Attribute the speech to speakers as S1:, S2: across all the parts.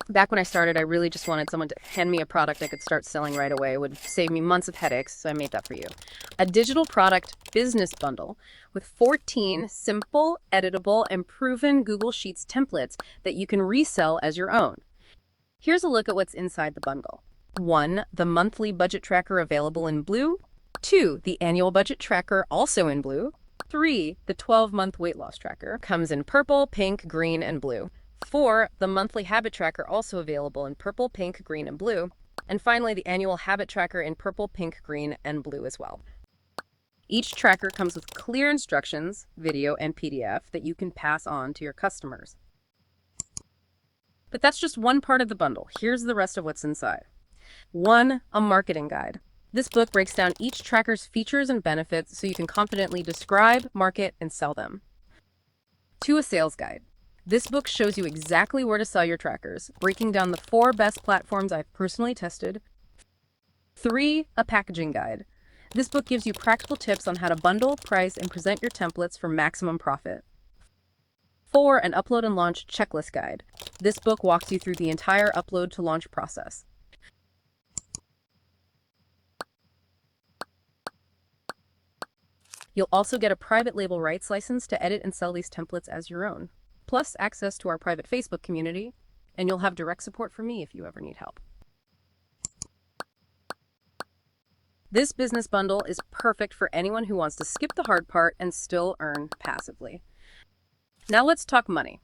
S1: Back when I started, I really just wanted someone to hand me a product I could start selling right away. It would save me months of headaches, so I made that for you. A digital product business bundle with 14 simple, editable, and proven Google Sheets templates that you can resell as your own. Here's a look at what's inside the bundle. 1. The monthly budget tracker available in blue. 2. The annual budget tracker also in blue. 3. The 12-month weight loss tracker comes in purple, pink, green, and blue. 4. The monthly habit tracker also available in purple, pink, green, and blue. And finally, the annual habit tracker in purple, pink, green, and blue as well. Each tracker comes with clear instructions, video, and PDF that you can pass on to your customers. But that's just one part of the bundle. Here's the rest of what's inside. 1. A marketing guide. This book breaks down each tracker's features and benefits so you can confidently describe, market, and sell them. 2. A sales guide. This book shows you exactly where to sell your trackers, breaking down the 4 best platforms I've personally tested. 3. A packaging guide. This book gives you practical tips on how to bundle, price, and present your templates for maximum profit. 4. An upload and launch checklist guide. This book walks you through the entire upload to launch process. You'll also get a private label rights license to edit and sell these templates as your own, plus access to our private Facebook community, and you'll have direct support from me if you ever need help. This business bundle is perfect for anyone who wants to skip the hard part and still earn passively. Now let's talk money.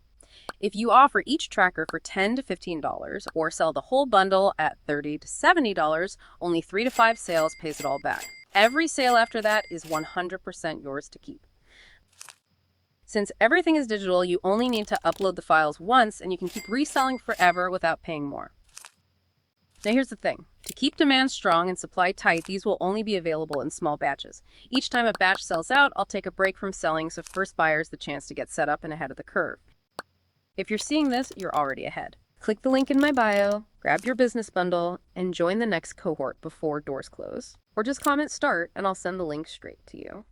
S1: If you offer each tracker for $10 to $15 or sell the whole bundle at $30 to $70, only 3 to 5 sales pays it all back. Every sale after that is 100% yours to keep. Since everything is digital, you only need to upload the files once and you can keep reselling forever without paying more. Now here's the thing. To keep demand strong and supply tight, these will only be available in small batches. Each time a batch sells out, I'll take a break from selling so first buyers the chance to get set up and ahead of the curve. If you're seeing this, you're already ahead. Click the link in my bio, grab your business bundle, and join the next cohort before doors close. Or just comment start and I'll send the link straight to you.